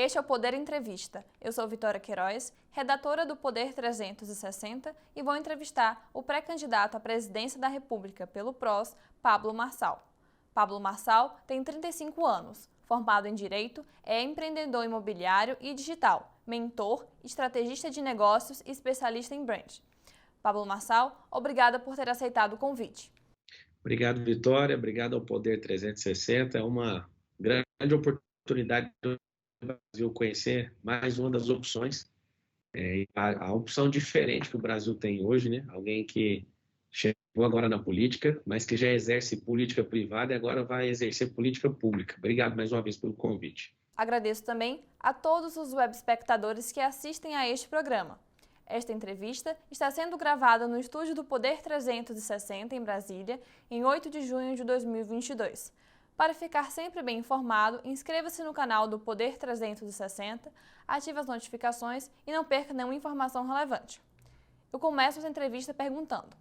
Este é o Poder Entrevista. Eu sou Vitória Queiroz, redatora do Poder 360 e vou entrevistar o pré-candidato à presidência da República pelo PROS, Pablo Marçal. Pablo Marçal tem 35 anos, formado em Direito, é empreendedor imobiliário e digital, mentor, estrategista de negócios e especialista em brand. Pablo Marçal, obrigada por ter aceitado o convite. Obrigado, Vitória. Obrigado ao Poder 360. É uma grande oportunidade do Brasil conhecer mais uma das opções. A opção diferente que o Brasil tem hoje, né? Alguém que chegou agora na política, mas que já exerce política privada e agora vai exercer política pública. Obrigado mais uma vez pelo convite. Agradeço também a todos os web espectadores que assistem a este programa. Esta entrevista está sendo gravada no estúdio do Poder 360, em Brasília, em 8 de junho de 2022. Para ficar sempre bem informado, inscreva-se no canal do Poder 360, ative as notificações e não perca nenhuma informação relevante. Eu começo essa entrevista perguntando: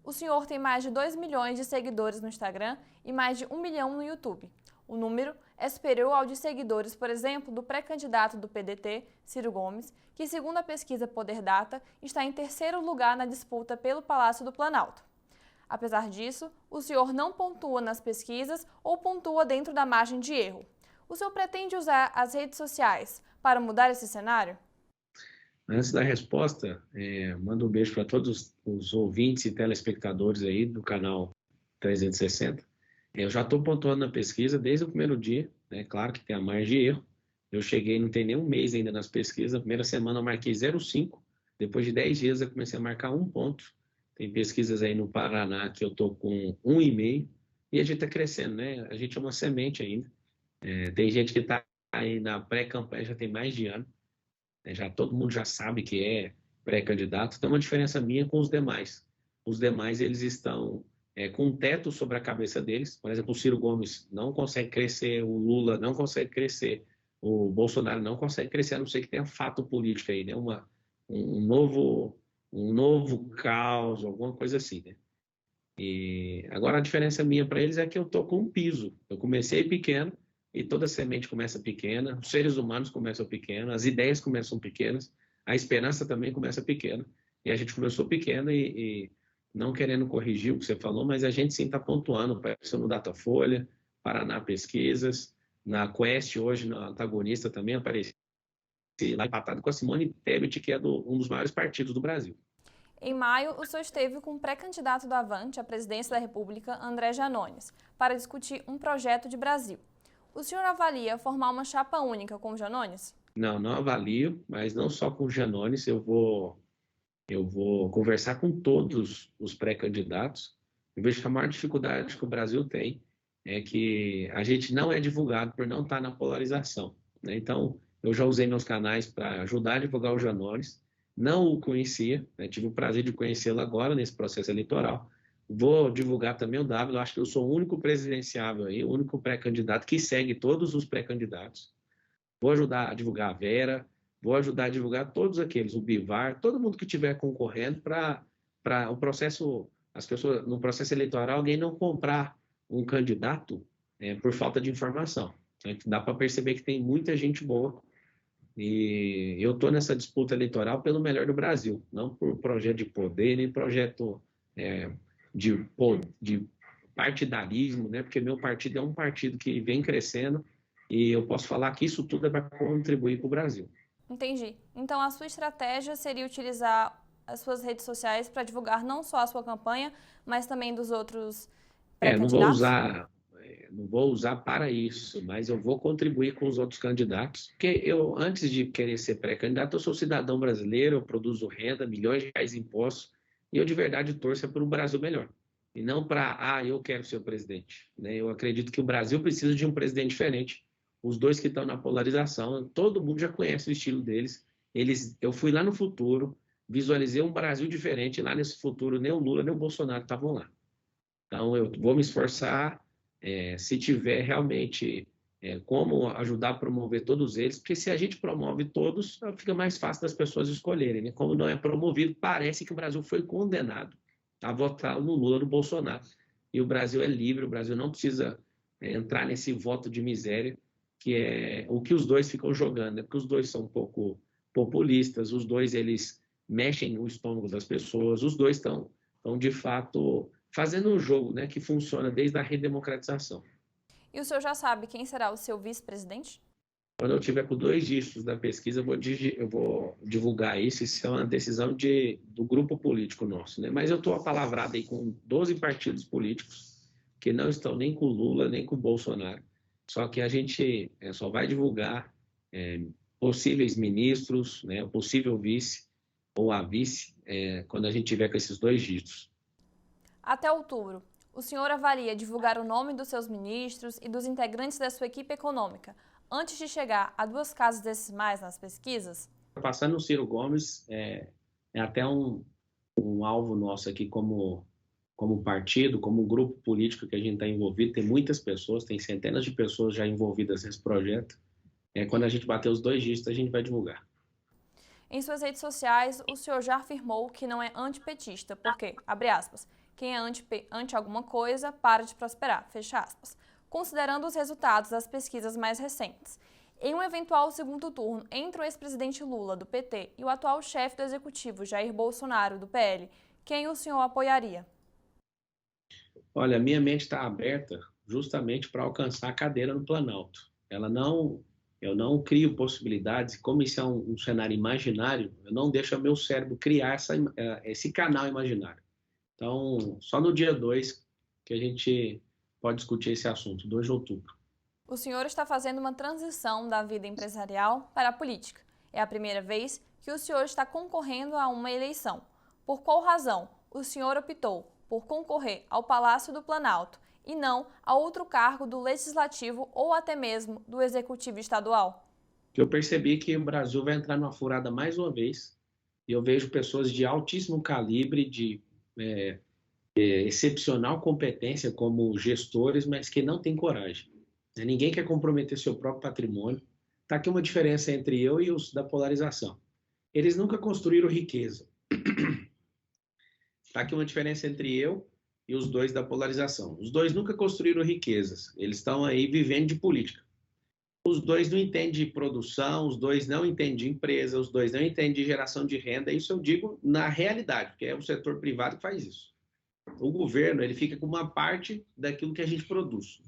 o senhor tem mais de 2 milhões de seguidores no Instagram e mais de 1 milhão no YouTube. O número é superior ao de seguidores, por exemplo, do pré-candidato do PDT, Ciro Gomes, que, segundo a pesquisa Poder Data, está em terceiro lugar na disputa pelo Palácio do Planalto. Apesar disso, o senhor não pontua nas pesquisas ou pontua dentro da margem de erro. O senhor pretende usar as redes sociais para mudar esse cenário? Antes da resposta, mando um beijo para todos os ouvintes e telespectadores aí do canal 360. Eu já estou pontuando na pesquisa desde o primeiro dia, né? Claro que tem a margem de erro. Eu cheguei, não tem nem um mês ainda nas pesquisas. Na primeira semana eu marquei 0,5. Depois de 10 dias eu comecei a marcar 1 ponto. Tem pesquisas aí no Paraná que eu estou com 1,5. E a gente está crescendo, né? A gente é uma semente ainda. Tem gente que está aí na pré-campanha, já tem mais de ano. Já todo mundo já sabe que é pré-candidato. Tem uma diferença minha com os demais. Os demais, eles estão com um teto sobre a cabeça deles. Por exemplo, o Ciro Gomes não consegue crescer, o Lula não consegue crescer, o Bolsonaro não consegue crescer, a não ser que tenha fato político aí, né? um novo caos, alguma coisa assim, né? E agora a diferença minha para eles é que eu tô com um piso. Eu comecei pequeno e toda semente começa pequena, os seres humanos começam pequenos, as ideias começam pequenas, a esperança também começa pequena. E a gente começou pequeno e não querendo corrigir o que você falou, mas a gente sim está pontuando. Apareceu no Datafolha, Paraná Pesquisas, na Quest hoje, na antagonista também apareci lá empatado com a Simone Tebet, que é um dos maiores partidos do Brasil. Em maio, o senhor esteve com o pré-candidato do Avante à presidência da República, André Janones, para discutir um projeto de Brasil. O senhor avalia formar uma chapa única com o Janones? Não avalio, mas não só com o Janones, eu vou conversar com todos os pré-candidatos. Eu vejo que a maior dificuldade que o Brasil tem é que a gente não é divulgado por não estar na polarização, né? Então, eu já usei meus canais para ajudar a divulgar o Janones. Não o conhecia, né? Tive o prazer de conhecê-lo agora nesse processo eleitoral. Vou divulgar também o W. Eu acho que eu sou o único presidenciável aí, o único pré-candidato que segue todos os pré-candidatos. Vou ajudar a divulgar a Vera, vou ajudar a divulgar todos aqueles, o Bivar, todo mundo que estiver concorrendo para o processo, as pessoas, no processo eleitoral, alguém não comprar um candidato por falta de informação. Dá para perceber que tem muita gente boa e eu estou nessa disputa eleitoral pelo melhor do Brasil, não por projeto de poder, nem projeto de partidarismo, né? Porque meu partido é um partido que vem crescendo e eu posso falar que isso tudo é para contribuir para o Brasil. Entendi. Então, a sua estratégia seria utilizar as suas redes sociais para divulgar não só a sua campanha, mas também dos outros pré-candidatos? Não vou usar para isso, mas eu vou contribuir com os outros candidatos, porque eu, antes de querer ser pré-candidato, eu sou cidadão brasileiro, eu produzo renda, milhões de reais em impostos, e eu de verdade torço para um Brasil melhor. E não para, eu quero ser o presidente, né? Eu acredito que o Brasil precisa de um presidente diferente. Os dois que estão na polarização, todo mundo já conhece o estilo deles. Eu fui lá no futuro, visualizei um Brasil diferente, lá nesse futuro nem o Lula nem o Bolsonaro estavam lá. Então, eu vou me esforçar, se tiver realmente como ajudar a promover todos eles, porque se a gente promove todos, fica mais fácil das pessoas escolherem, né? Como não é promovido, parece que o Brasil foi condenado a votar no Lula, no Bolsonaro. E o Brasil é livre, o Brasil não precisa entrar nesse voto de miséria. que é o que os dois ficam jogando, né? Porque os dois são um pouco populistas, os dois eles mexem no estômago das pessoas, os dois estão de fato fazendo um jogo, né, que funciona desde a redemocratização. E o senhor já sabe quem será o seu vice-presidente? Quando eu tiver com 2 dígitos da pesquisa, eu vou divulgar isso. Isso é uma decisão do grupo político nosso, né? Mas eu estou apalavrado aí com 12 partidos políticos que não estão nem com Lula, nem com Bolsonaro. Só que a gente só vai divulgar possíveis ministros, né, o possível vice ou a vice, quando a gente tiver com esses 2 dígitos. Até outubro, o senhor avalia divulgar o nome dos seus ministros e dos integrantes da sua equipe econômica antes de chegar a 2 casas decimais nas pesquisas? Passar no Ciro Gomes é até um alvo nosso aqui como partido, como grupo político que a gente está envolvido. Tem muitas pessoas, tem centenas de pessoas já envolvidas nesse projeto. Quando a gente bater os 2 dígitos, a gente vai divulgar. Em suas redes sociais, o senhor já afirmou que não é antipetista, porque, abre aspas, quem é anti alguma coisa para de prosperar, fecha aspas, considerando os resultados das pesquisas mais recentes. Em um eventual segundo turno entre o ex-presidente Lula, do PT, e o atual chefe do executivo, Jair Bolsonaro, do PL, quem o senhor apoiaria? Olha, minha mente está aberta justamente para alcançar a cadeira no Planalto. Eu não crio possibilidades, como isso é um cenário imaginário, eu não deixo o meu cérebro criar esse canal imaginário. Então, só no dia 2 que a gente pode discutir esse assunto, 2 de outubro. O senhor está fazendo uma transição da vida empresarial para a política. É a primeira vez que o senhor está concorrendo a uma eleição. Por qual razão o senhor optou por concorrer ao Palácio do Planalto e não a outro cargo do Legislativo ou até mesmo do Executivo Estadual? Eu percebi que o Brasil vai entrar numa furada mais uma vez, e eu vejo pessoas de altíssimo calibre, de excepcional competência como gestores, mas que não têm coragem. Ninguém quer comprometer seu próprio patrimônio. Está aqui uma diferença entre eu e os da polarização. Eles nunca construíram riqueza. Está aqui uma diferença entre eu e os dois da polarização. Os dois nunca construíram riquezas. Eles estão aí vivendo de política. Os dois não entendem de produção, os dois não entendem de empresa, os dois não entendem de geração de renda. Isso eu digo na realidade, porque é o setor privado que faz isso. O governo, ele fica com uma parte daquilo que a gente produz.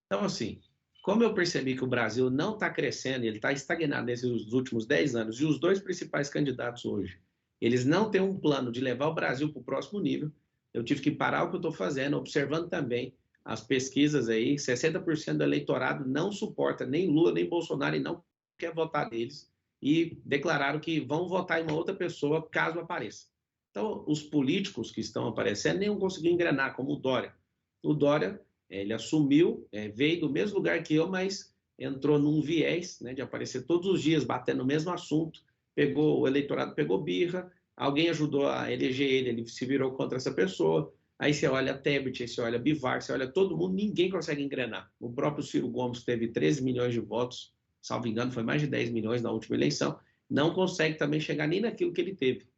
Então, assim, como eu percebi que o Brasil não está crescendo, ele está estagnado nesses últimos 10 anos, e os 2 principais candidatos hoje, eles não têm um plano de levar o Brasil para o próximo nível, eu tive que parar o que eu estou fazendo, observando também as pesquisas aí, 60% do eleitorado não suporta nem Lula nem Bolsonaro e não quer votar neles, e declararam que vão votar em uma outra pessoa caso apareça. Então, os políticos que estão aparecendo nem conseguiram engrenar, como o Dória. O Dória, ele assumiu, veio do mesmo lugar que eu, mas entrou num viés, né, de aparecer todos os dias, batendo no mesmo assunto, o eleitorado pegou birra, alguém ajudou a eleger ele se virou contra essa pessoa, aí você olha Tebet, aí você olha Bivar, você olha todo mundo, ninguém consegue engrenar. O próprio Ciro Gomes teve 13 milhões de votos, salvo engano, foi mais de 10 milhões na última eleição, não consegue também chegar nem naquilo que ele teve.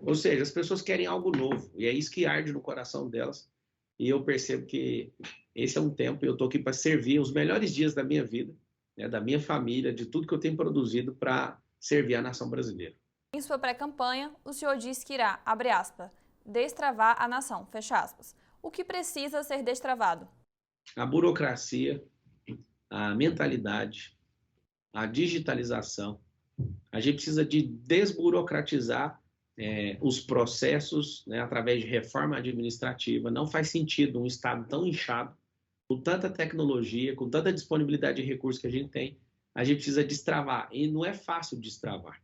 Ou seja, as pessoas querem algo novo, e é isso que arde no coração delas, e eu percebo que esse é um tempo, eu estou aqui para servir os melhores dias da minha vida, né, da minha família, de tudo que eu tenho produzido para servir a nação brasileira. Em sua pré-campanha, o senhor disse que irá, abre aspas, destravar a nação, fecha aspas. O que precisa ser destravado? A burocracia, a mentalidade, a digitalização. A gente precisa de desburocratizar os processos, né, através de reforma administrativa. Não faz sentido um Estado tão inchado, com tanta tecnologia, com tanta disponibilidade de recursos que a gente tem, a gente precisa destravar. E não é fácil destravar.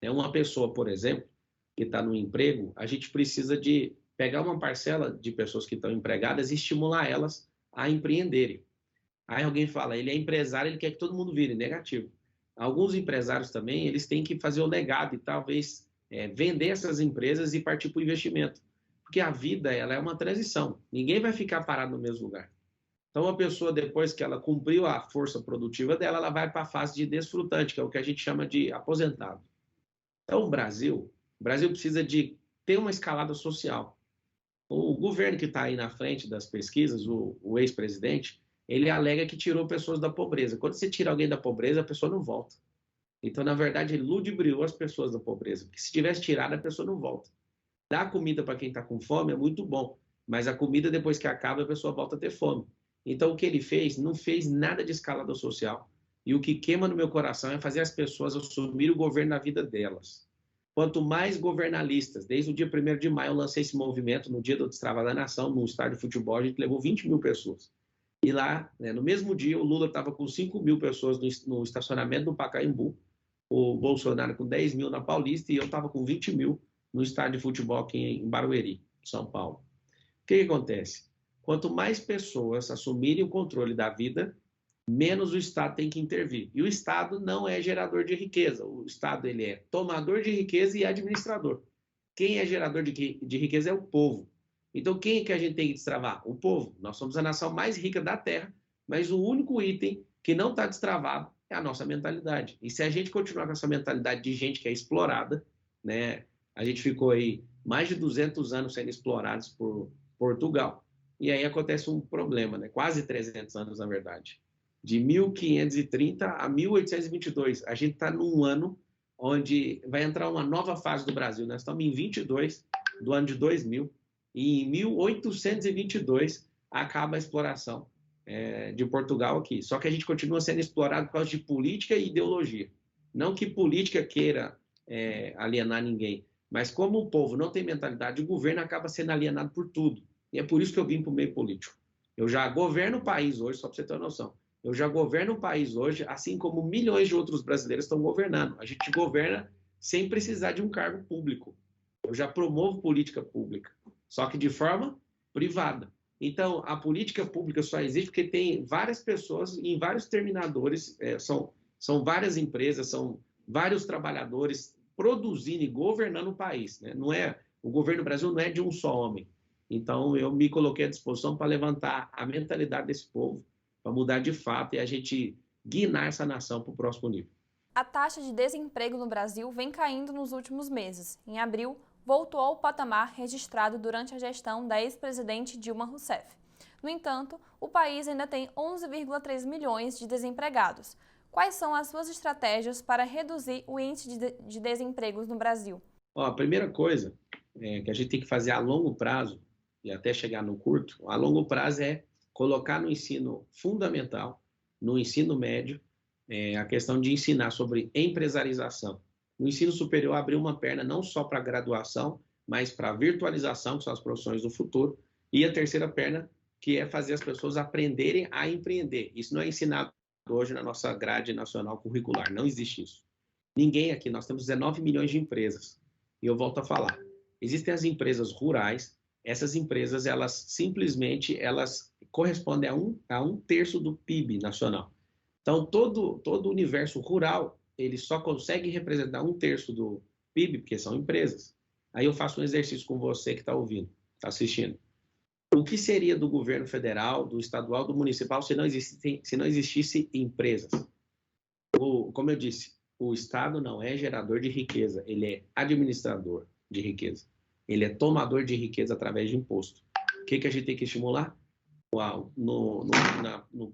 Uma pessoa, por exemplo, que está no emprego, a gente precisa de pegar uma parcela de pessoas que estão empregadas e estimular elas a empreenderem. Aí alguém fala, ele é empresário, ele quer que todo mundo vire negativo. Alguns empresários também, eles têm que fazer o legado e talvez vender essas empresas e partir para o investimento. Porque a vida, ela é uma transição. Ninguém vai ficar parado no mesmo lugar. Então, a pessoa, depois que ela cumpriu a força produtiva dela, ela vai para a fase de desfrutante, que é o que a gente chama de aposentado. Então, o Brasil precisa de ter uma escalada social. O governo que está aí na frente das pesquisas, o ex-presidente, ele alega que tirou pessoas da pobreza. Quando você tira alguém da pobreza, a pessoa não volta. Então, na verdade, ele ludibriou as pessoas da pobreza, porque se tivesse tirado, a pessoa não volta. Dar comida para quem está com fome é muito bom, mas a comida, depois que acaba, a pessoa volta a ter fome. Então, o que ele fez, não fez nada de escalada social. E o que queima no meu coração é fazer as pessoas assumirem o governo na vida delas. Quanto mais governalistas, desde o dia 1º de maio eu lancei esse movimento, no dia do Destrava da Nação, no estádio de futebol, a gente levou 20 mil pessoas. E lá, né, no mesmo dia, o Lula estava com 5 mil pessoas no estacionamento do Pacaembu, o Bolsonaro com 10 mil na Paulista e eu estava com 20 mil no estádio de futebol aqui em Barueri, São Paulo. O que acontece? Quanto mais pessoas assumirem o controle da vida, menos o Estado tem que intervir. E o Estado não é gerador de riqueza. O Estado ele é tomador de riqueza e administrador. Quem é gerador de riqueza é o povo. Então, quem é que a gente tem que destravar? O povo. Nós somos a nação mais rica da Terra, mas o único item que não está destravado é a nossa mentalidade. E se a gente continuar com essa mentalidade de gente que é explorada, né? A gente ficou aí mais de 200 anos sendo explorados por Portugal. E aí acontece um problema, né? Quase 300 anos, na verdade. De 1530 a 1822. A gente está num ano onde vai entrar uma nova fase do Brasil. Nós estamos em 22 do ano de 2000. E em 1822 acaba a exploração de Portugal aqui. Só que a gente continua sendo explorado por causa de política e ideologia. Não que política queira alienar ninguém, mas como o povo não tem mentalidade, o governo acaba sendo alienado por tudo. E é por isso que eu vim para o meio político. Eu já governo o país hoje, só para você ter uma noção. Eu já governo o país hoje, assim como milhões de outros brasileiros estão governando. A gente governa sem precisar de um cargo público. Eu já promovo política pública, só que de forma privada. Então, a política pública só existe porque tem várias pessoas em vários terminadores, são várias empresas, são vários trabalhadores produzindo e governando o país, né? O governo do Brasil não é de um só homem. Então, eu me coloquei à disposição para levantar a mentalidade desse povo, para mudar de fato e a gente guinar essa nação para o próximo nível. A taxa de desemprego no Brasil vem caindo nos últimos meses. Em abril, voltou ao patamar registrado durante a gestão da ex-presidente Dilma Rousseff. No entanto, o país ainda tem 11,3 milhões de desempregados. Quais são as suas estratégias para reduzir o índice de desemprego no Brasil? A primeira coisa que a gente tem que fazer a longo prazo, e até chegar no curto, a longo prazo é colocar no ensino fundamental, no ensino médio, a questão de ensinar sobre empresarização. No ensino superior, abrir uma perna não só para a graduação, mas para a virtualização, que são as profissões do futuro, e a terceira perna, que é fazer as pessoas aprenderem a empreender. Isso não é ensinado hoje na nossa grade nacional curricular, não existe isso. Ninguém aqui, nós temos 19 milhões de empresas, e eu volto a falar, existem as empresas rurais, essas empresas, elas simplesmente, elas correspondem a um terço do PIB nacional. Então, todo o universo rural, ele só consegue representar um terço do PIB, porque são empresas. Aí eu faço um exercício com você que está ouvindo, está assistindo. O que seria do governo federal, do estadual, do municipal, se não existisse empresas? Como eu disse, o Estado não é gerador de riqueza, ele é administrador de riqueza. Ele é tomador de riqueza através de imposto. O que a gente tem que estimular? Nos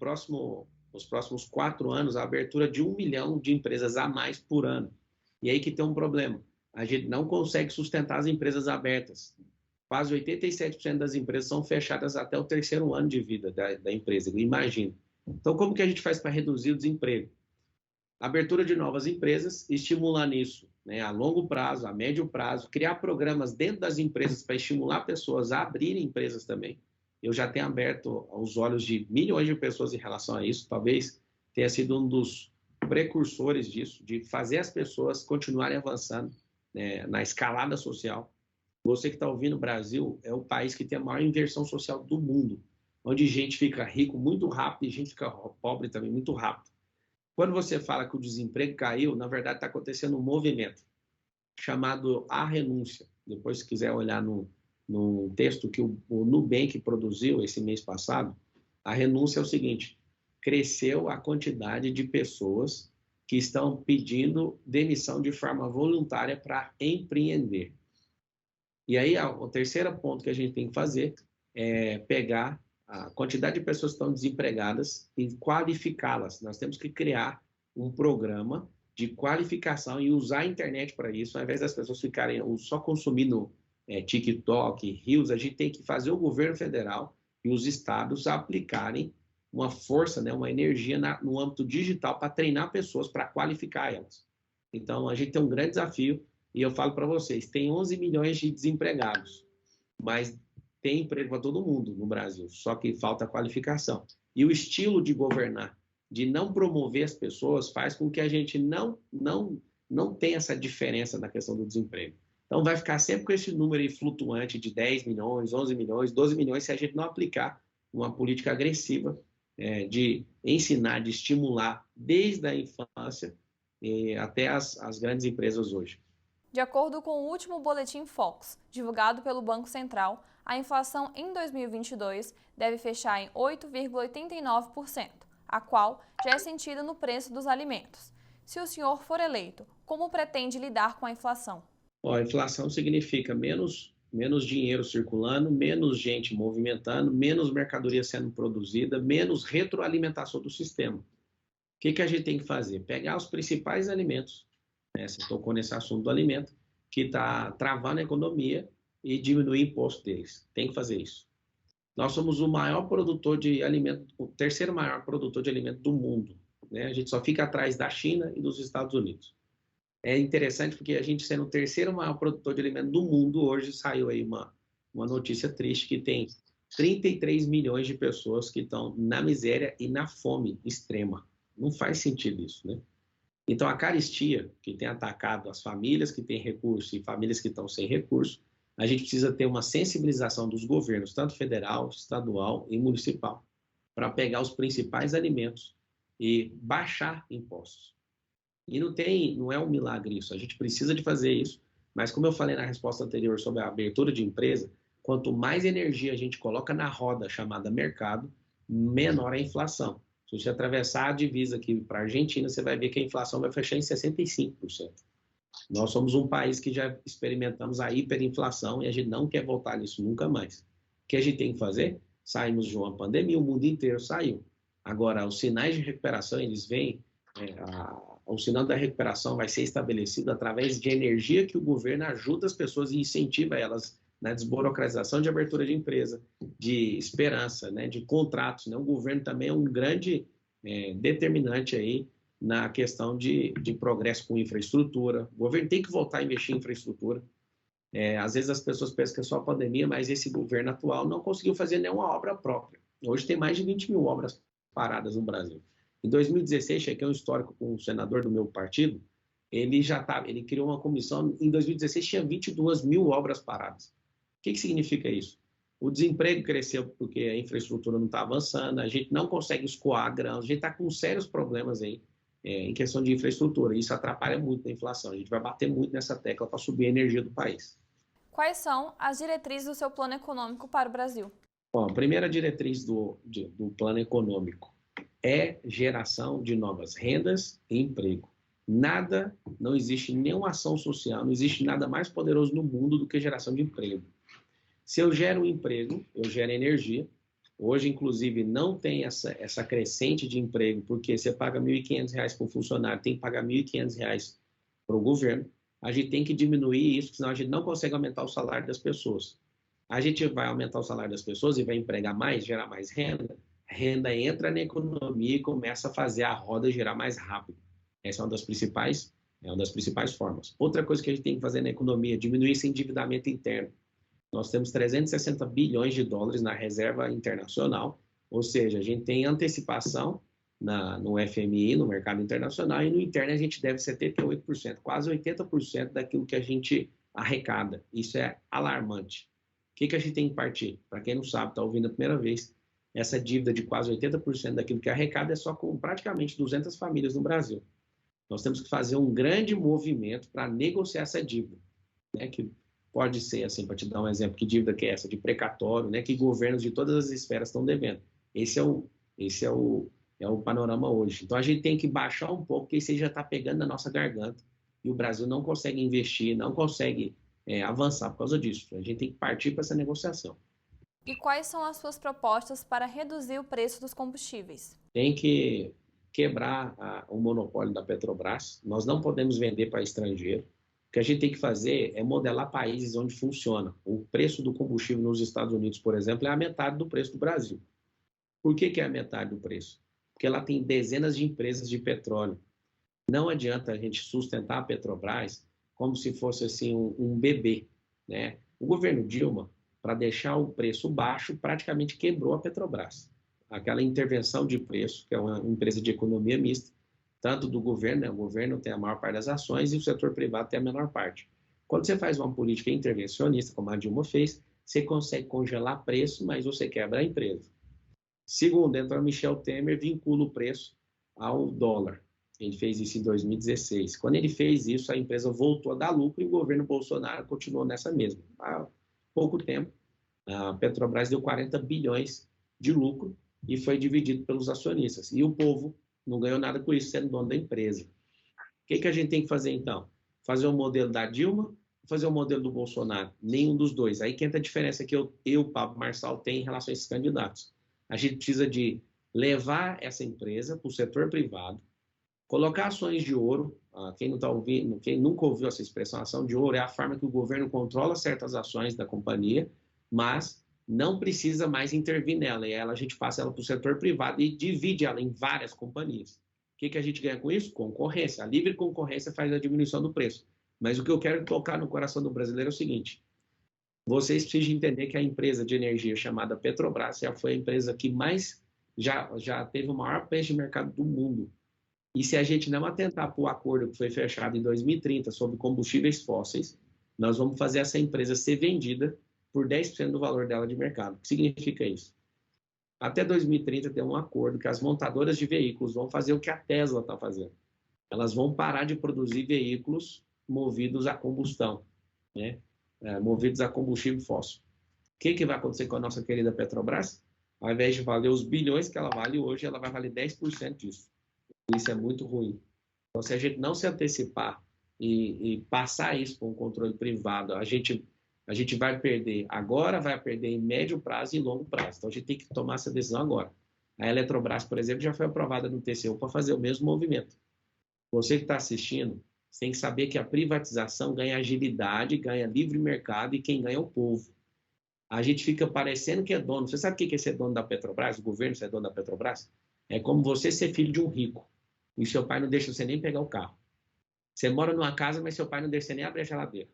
próximos 4 anos, a abertura de 1 milhão de empresas a mais por ano. E aí que tem um problema. A gente não consegue sustentar as empresas abertas. Quase 87% das empresas são fechadas até o 3º ano de vida da empresa. Imagina. Então, como que a gente faz para reduzir o desemprego? Abertura de novas empresas, estimular nisso, né, a longo prazo, a médio prazo, criar programas dentro das empresas para estimular pessoas a abrirem empresas também. Eu já tenho aberto os olhos de milhões de pessoas em relação a isso, talvez tenha sido um dos precursores disso, de fazer as pessoas continuarem avançando, né, na escalada social. Você que está ouvindo, o Brasil é o país que tem a maior inversão social do mundo, onde gente fica rico muito rápido e gente fica pobre também muito rápido. Quando você fala que o desemprego caiu, na verdade está acontecendo um movimento chamado A Renúncia. Depois, se quiser olhar no texto que o Nubank produziu esse mês passado, a renúncia é o seguinte: cresceu a quantidade de pessoas que estão pedindo demissão de forma voluntária para empreender. E aí, o terceiro ponto que a gente tem que fazer é pegar a quantidade de pessoas que estão desempregadas e qualificá-las. Nós temos que criar um programa de qualificação e usar a internet para isso, ao invés das pessoas ficarem só consumindo TikTok, Reels, a gente tem que fazer o governo federal e os estados aplicarem uma força, né, uma energia no âmbito digital para treinar pessoas, para qualificar elas. Então, a gente tem um grande desafio e eu falo para vocês, tem 11 milhões de desempregados, mas tem emprego para todo mundo no Brasil, só que falta qualificação. E o estilo de governar, de não promover as pessoas, faz com que a gente não tenha essa diferença na questão do desemprego. Então, vai ficar sempre com esse número aí flutuante de 10 milhões, 11 milhões, 12 milhões, se a gente não aplicar uma política agressiva de ensinar, de estimular desde a infância até as grandes empresas hoje. De acordo com o último Boletim Focus, divulgado pelo Banco Central, a inflação em 2022 deve fechar em 8,89%, a qual já é sentida no preço dos alimentos. Se o senhor for eleito, como pretende lidar com a inflação? A inflação significa menos dinheiro circulando, menos gente movimentando, menos mercadoria sendo produzida, menos retroalimentação do sistema. O que a gente tem que fazer? Pegar os principais alimentos, né? Você tocou nesse assunto do alimento, que está travando a economia e diminuir o imposto deles. Tem que fazer isso. Nós somos o maior produtor de alimento, o terceiro maior produtor de alimento do mundo, né? A gente só fica atrás da China e dos Estados Unidos. É interessante porque a gente, sendo o terceiro maior produtor de alimento do mundo, hoje saiu aí uma notícia triste que tem 33 milhões de pessoas que estão na miséria e na fome extrema. Não faz sentido isso, né? Então, a carestia que tem atacado as famílias que têm recurso e famílias que estão sem recurso, a gente precisa ter uma sensibilização dos governos, tanto federal, estadual e municipal, para pegar os principais alimentos e baixar impostos. E não é um milagre isso, a gente precisa de fazer isso, mas como eu falei na resposta anterior sobre a abertura de empresa, quanto mais energia a gente coloca na roda chamada mercado, menor a inflação. Se você atravessar a divisa aqui para a Argentina, você vai ver que a inflação vai fechar em 65%. Nós somos um país que já experimentamos a hiperinflação e a gente não quer voltar nisso nunca mais. O que a gente tem que fazer? Saímos de uma pandemia, o mundo inteiro saiu. Agora, os sinais de recuperação, eles vêm, o sinal da recuperação vai ser estabelecido através de energia que o governo ajuda as pessoas e incentiva elas na desburocratização de abertura de empresa, de esperança, né, de contratos. Né? O governo também é um grande determinante aí na questão de progresso com infraestrutura. O governo tem que voltar a investir em infraestrutura. Às vezes as pessoas pensam que é só a pandemia, mas esse governo atual não conseguiu fazer nenhuma obra própria. Hoje tem mais de 20 mil obras paradas no Brasil. Em 2016, chequei um histórico com um senador do meu partido, ele criou uma comissão, em 2016 tinha 22 mil obras paradas. O que significa isso? O desemprego cresceu porque a infraestrutura não está avançando, a gente não consegue escoar grãos, a gente está com sérios problemas aí em questão de infraestrutura. Isso atrapalha muito a inflação. A gente vai bater muito nessa tecla para subir a energia do país. Quais são as diretrizes do seu plano econômico para o Brasil? Bom, a primeira diretriz do plano econômico é geração de novas rendas e emprego. Não existe nenhuma ação social, não existe nada mais poderoso no mundo do que geração de emprego. Se eu gero um emprego, eu gero energia. Hoje, inclusive, não tem essa crescente de emprego, porque você paga R$ 1.500 para o funcionário, tem que pagar R$ 1.500 para o governo. A gente tem que diminuir isso, senão a gente não consegue aumentar o salário das pessoas. A gente vai aumentar o salário das pessoas e vai empregar mais, gerar mais renda. A renda entra na economia e começa a fazer a roda girar mais rápido. Essa é uma das principais formas. Outra coisa que a gente tem que fazer na economia é diminuir esse endividamento interno. Nós temos 360 bilhões de dólares na reserva internacional, ou seja, a gente tem antecipação no FMI, no mercado internacional, e no interno a gente deve 78%, quase 80% daquilo que a gente arrecada. Isso é alarmante. O que a gente tem que partir? Para quem não sabe, está ouvindo a primeira vez, essa dívida de quase 80% daquilo que arrecada é só com praticamente 200 famílias no Brasil. Nós temos que fazer um grande movimento para negociar essa dívida, né, que pode ser, assim, para te dar um exemplo, que dívida que é essa? De precatório, né? Que governos de todas as esferas estão devendo. Esse é o panorama hoje. Então, a gente tem que baixar um pouco, porque isso aí já está pegando na nossa garganta. E o Brasil não consegue investir, não consegue avançar por causa disso. A gente tem que partir para essa negociação. E quais são as suas propostas para reduzir o preço dos combustíveis? Tem que quebrar o monopólio da Petrobras. Nós não podemos vender para estrangeiro. O que a gente tem que fazer é modelar países onde funciona. O preço do combustível nos Estados Unidos, por exemplo, é a metade do preço do Brasil. Por que é a metade do preço? Porque lá tem dezenas de empresas de petróleo. Não adianta a gente sustentar a Petrobras como se fosse assim um bebê, né? O governo Dilma, para deixar o preço baixo, praticamente quebrou a Petrobras. Aquela intervenção de preço, que é uma empresa de economia mista, tanto do governo, né? O governo tem a maior parte das ações e o setor privado tem a menor parte. Quando você faz uma política intervencionista, como a Dilma fez, você consegue congelar preço, mas você quebra a empresa. Segundo, entra Michel Temer, vincula o preço ao dólar. Ele fez isso em 2016. Quando ele fez isso, a empresa voltou a dar lucro e o governo Bolsonaro continuou nessa mesma. Há pouco tempo, a Petrobras deu 40 bilhões de lucro e foi dividido pelos acionistas. E o povo não ganhou nada com isso, sendo dono da empresa. O que a gente tem que fazer, então? Fazer o modelo da Dilma, fazer o modelo do Bolsonaro? Nenhum dos dois. Aí que entra a diferença que eu Pablo Marçal, tem em relação a esses candidatos. A gente precisa de levar essa empresa para o setor privado, colocar ações de ouro. Quem não está ouvindo, quem nunca ouviu essa expressão, ação de ouro é a forma que o governo controla certas ações da companhia, mas não precisa mais intervir nela. E a gente passa ela para o setor privado e divide ela em várias companhias. O que a gente ganha com isso? Concorrência. A livre concorrência faz a diminuição do preço. Mas o que eu quero tocar no coração do brasileiro é o seguinte: vocês precisam entender que a empresa de energia chamada Petrobras já foi a empresa que já teve o maior preço de mercado do mundo. E se a gente não atentar para o acordo que foi fechado em 2030 sobre combustíveis fósseis, nós vamos fazer essa empresa ser vendida por 10% do valor dela de mercado. O que significa isso? Até 2030 tem um acordo que as montadoras de veículos vão fazer o que a Tesla está fazendo. Elas vão parar de produzir veículos movidos a combustão, né? Movidos a combustível fóssil. O que vai acontecer com a nossa querida Petrobras? Ao invés de valer os bilhões que ela vale hoje, ela vai valer 10% disso. Isso é muito ruim. Então, se a gente não se antecipar e passar isso para um controle privado, a gente vai perder agora, vai perder em médio prazo e longo prazo. Então, a gente tem que tomar essa decisão agora. A Eletrobras, por exemplo, já foi aprovada no TCU para fazer o mesmo movimento. Você que está assistindo, você tem que saber que a privatização ganha agilidade, ganha livre mercado e quem ganha é o povo. A gente fica parecendo que é dono. Você sabe o que é ser dono da Petrobras? O governo ser dono da Petrobras? É como você ser filho de um rico e seu pai não deixa você nem pegar o carro. Você mora numa casa, mas seu pai não deixa você nem abrir a geladeira.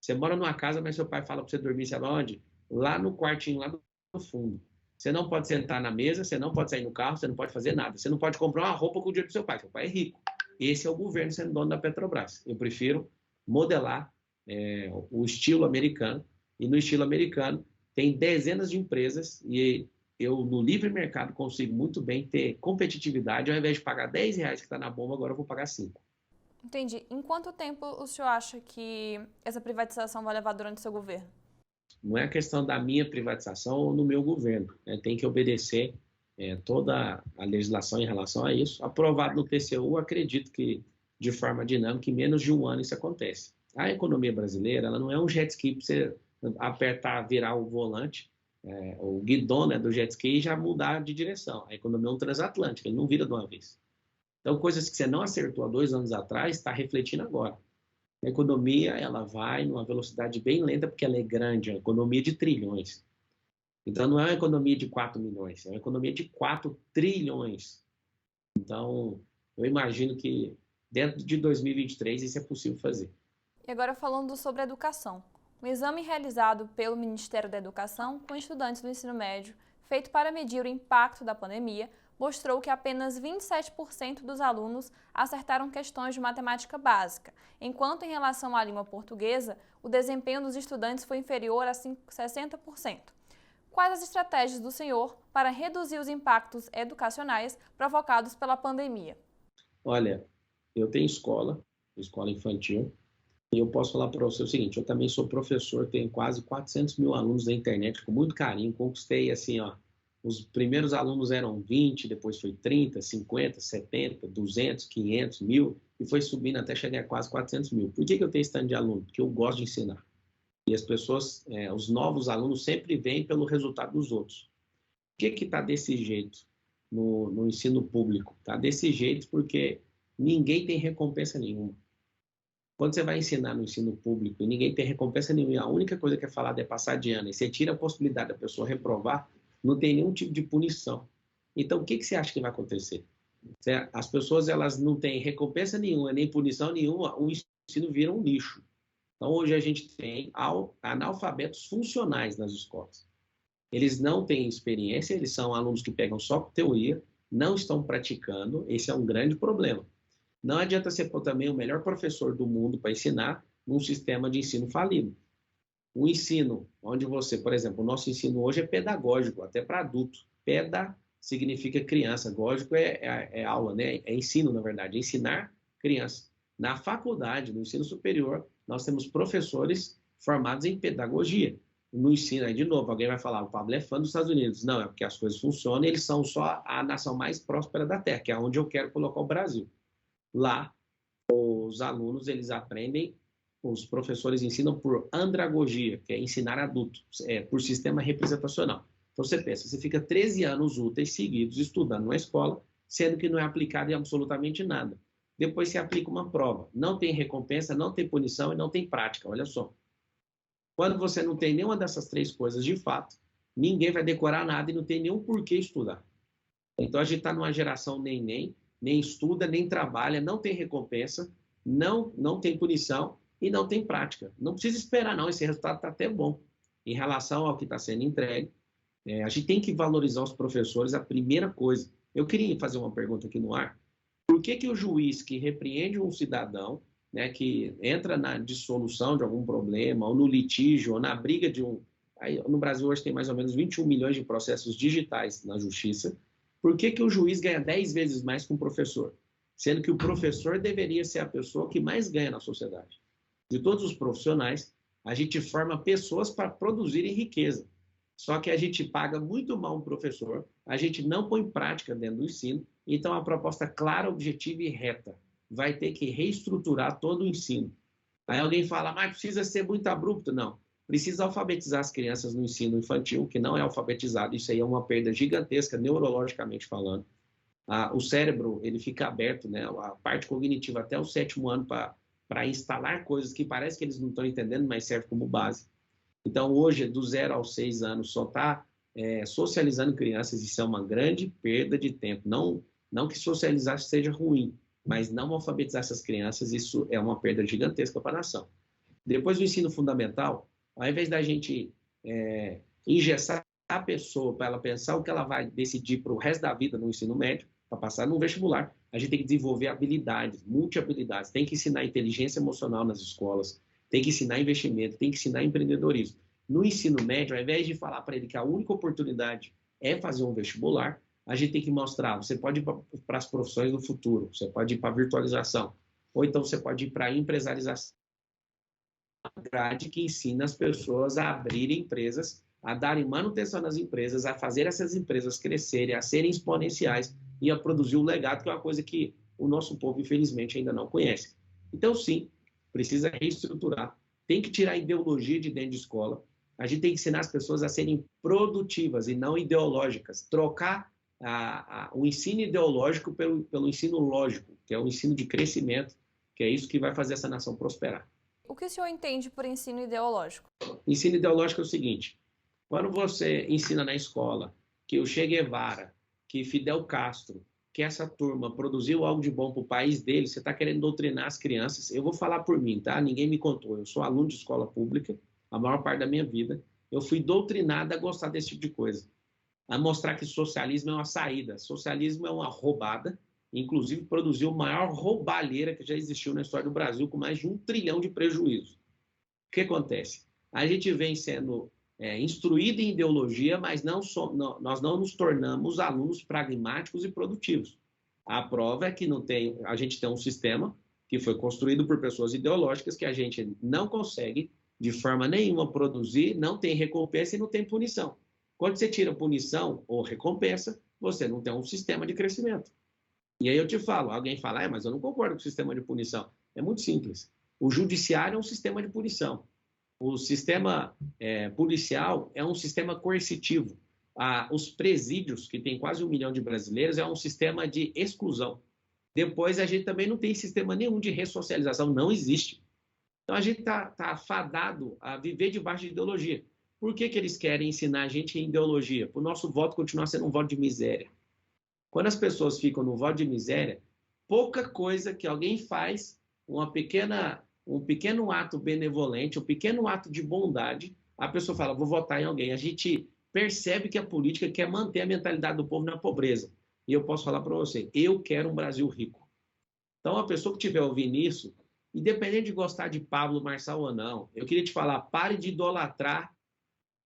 Você mora numa casa, mas seu pai fala para você dormir, sabe onde? Lá no quartinho, lá no fundo. Você não pode sentar na mesa, você não pode sair no carro, você não pode fazer nada. Você não pode comprar uma roupa com o dinheiro do seu pai. Seu pai é rico. Esse é o governo sendo dono da Petrobras. Eu prefiro modelar o estilo americano. E no estilo americano tem dezenas de empresas e eu, no livre mercado, consigo muito bem ter competitividade. Ao invés de pagar R$10 que está na bomba, agora eu vou pagar 5. Entendi. Em quanto tempo o senhor acha que essa privatização vai levar durante o seu governo? Não é a questão da minha privatização ou no meu governo. Tem que obedecer toda a legislação em relação a isso. Aprovado no TCU, acredito que, de forma dinâmica, em menos de um ano isso acontece. A economia brasileira, ela não é um jet ski para você apertar, virar o volante, o guidão, né, do jet ski e já mudar de direção. A economia é um transatlântico, ele não vira de uma vez. Então, coisas que você não acertou há 2 anos atrás, está refletindo agora. A economia, ela vai numa velocidade bem lenta, porque ela é grande, é uma economia de trilhões. Então, não é uma economia de 4 milhões, é uma economia de 4 trilhões. Então, eu imagino que dentro de 2023 isso é possível fazer. E agora falando sobre educação. Um exame realizado pelo Ministério da Educação com estudantes do ensino médio, feito para medir o impacto da pandemia, mostrou que apenas 27% dos alunos acertaram questões de matemática básica, enquanto em relação à língua portuguesa, o desempenho dos estudantes foi inferior a 60%. Quais as estratégias do senhor para reduzir os impactos educacionais provocados pela pandemia? Olha, eu tenho escola infantil, e eu posso falar para você o seguinte: eu também sou professor, tenho quase 400 mil alunos na internet, com muito carinho, conquistei assim, os primeiros alunos eram 20, depois foi 30, 50, 70, 200, 500, 1000, e foi subindo até chegar a quase 400 mil. Por que eu tenho esse tanto de aluno? Porque eu gosto de ensinar. E as pessoas, os novos alunos sempre vêm pelo resultado dos outros. Por que está desse jeito no ensino público? Está desse jeito porque ninguém tem recompensa nenhuma. Quando você vai ensinar no ensino público e ninguém tem recompensa nenhuma, a única coisa que é falada é passar de ano, e você tira a possibilidade da pessoa reprovar, não tem nenhum tipo de punição. Então, o que você acha que vai acontecer? As pessoas elas não têm recompensa nenhuma, nem punição nenhuma, o ensino vira um lixo. Então, hoje a gente tem analfabetos funcionais nas escolas. Eles não têm experiência, eles são alunos que pegam só teoria, não estão praticando, esse é um grande problema. Não adianta você pôr também o melhor professor do mundo para ensinar num sistema de ensino falido. O ensino, onde você, por exemplo, o nosso ensino hoje é pedagógico, até para adulto. Peda significa criança, gógico é aula, né? É ensino, na verdade, é ensinar criança. Na faculdade, no ensino superior, nós temos professores formados em pedagogia. No ensino, aí de novo, alguém vai falar, o Pablo é fã dos Estados Unidos. Não, é porque as coisas funcionam, eles são só a nação mais próspera da Terra, que é onde eu quero colocar o Brasil. Lá, os alunos, eles aprendem, os professores ensinam por andragogia, que é ensinar adultos, por sistema representacional. Então, você pensa, você fica 13 anos úteis seguidos estudando numa escola, sendo que não é aplicado em absolutamente nada. Depois você aplica uma prova. Não tem recompensa, não tem punição e não tem prática, olha só. Quando você não tem nenhuma dessas três coisas de fato, ninguém vai decorar nada e não tem nenhum porquê estudar. Então, a gente está numa geração nem estuda, nem trabalha, não tem recompensa, não tem punição e não tem prática. Não precisa esperar, não. Esse resultado está até bom. Em relação ao que está sendo entregue, a gente tem que valorizar os professores, a primeira coisa. Eu queria fazer uma pergunta aqui no ar. Por que o juiz que repreende um cidadão, né, que entra na dissolução de algum problema, ou no litígio, ou na briga de um... Aí, no Brasil hoje tem mais ou menos 21 milhões de processos digitais na justiça. Por que o juiz ganha 10 vezes mais que um professor? Sendo que o professor deveria ser a pessoa que mais ganha na sociedade. De todos os profissionais, a gente forma pessoas para produzirem riqueza. Só que a gente paga muito mal um professor, a gente não põe em prática dentro do ensino, então a proposta clara, objetiva e reta vai ter que reestruturar todo o ensino. Aí alguém fala, mas precisa ser muito abrupto. Não, precisa alfabetizar as crianças no ensino infantil, que não é alfabetizado, isso aí é uma perda gigantesca, neurologicamente falando. O cérebro, ele fica aberto, né? A parte cognitiva até o 7º ano para instalar coisas que parece que eles não estão entendendo, mas serve como base. Então, hoje, do 0 aos 6 anos, só está socializando crianças, isso é uma grande perda de tempo. Não que socializar seja ruim, mas não alfabetizar essas crianças, isso é uma perda gigantesca para a nação. Depois do ensino fundamental, ao invés da gente engessar a pessoa para ela pensar o que ela vai decidir para o resto da vida no ensino médio, para passar no vestibular, a gente tem que desenvolver habilidades, multi-habilidades, tem que ensinar inteligência emocional nas escolas, tem que ensinar investimento, tem que ensinar empreendedorismo. No ensino médio, ao invés de falar para ele que a única oportunidade é fazer um vestibular, a gente tem que mostrar, você pode ir para as profissões do futuro, você pode ir para a virtualização, ou então você pode ir para a empresarização, grade que ensina as pessoas a abrirem empresas, a darem manutenção nas empresas, a fazer essas empresas crescerem, a serem exponenciais e a produzir um legado, que é uma coisa que o nosso povo, infelizmente, ainda não conhece. Então, sim, precisa reestruturar, tem que tirar a ideologia de dentro de escola, a gente tem que ensinar as pessoas a serem produtivas e não ideológicas, trocar o ensino ideológico pelo ensino lógico, que é o ensino de crescimento, que é isso que vai fazer essa nação prosperar. O que o senhor entende por ensino ideológico? Ensino ideológico é o seguinte, quando você ensina na escola que o Che Guevara, que Fidel Castro, que essa turma produziu algo de bom para o país dele, você está querendo doutrinar as crianças. Eu vou falar por mim, tá? Ninguém me contou. Eu sou aluno de escola pública, a maior parte da minha vida. Eu fui doutrinado a gostar desse tipo de coisa. A mostrar que socialismo é uma saída. Socialismo é uma roubada. Inclusive, produziu a maior roubalheira que já existiu na história do Brasil, com mais de 1 trilhão de prejuízos. O que acontece? A gente vem sendo instruído em ideologia, mas nós não nos tornamos alunos pragmáticos e produtivos. A prova é que a gente tem um sistema que foi construído por pessoas ideológicas que a gente não consegue, de forma nenhuma, produzir, não tem recompensa e não tem punição. Quando você tira punição ou recompensa, você não tem um sistema de crescimento. E aí eu te falo, alguém fala, mas eu não concordo com o sistema de punição. É muito simples. O judiciário é um sistema de punição. O sistema policial é um sistema coercitivo. Os presídios, que tem quase 1 milhão de brasileiros, é um sistema de exclusão. Depois, a gente também não tem sistema nenhum de ressocialização, não existe. Então, a gente tá fadado a viver debaixo de ideologia. Por que eles querem ensinar a gente em ideologia? Para o nosso voto continuar sendo um voto de miséria. Quando as pessoas ficam no voto de miséria, pouca coisa que alguém faz, um pequeno ato benevolente, um pequeno ato de bondade, a pessoa fala, vou votar em alguém. A gente percebe que a política quer manter a mentalidade do povo na pobreza. E eu posso falar para você, eu quero um Brasil rico. Então, a pessoa que estiver ouvindo isso, independente de gostar de Pablo Marçal ou não, eu queria te falar, pare de idolatrar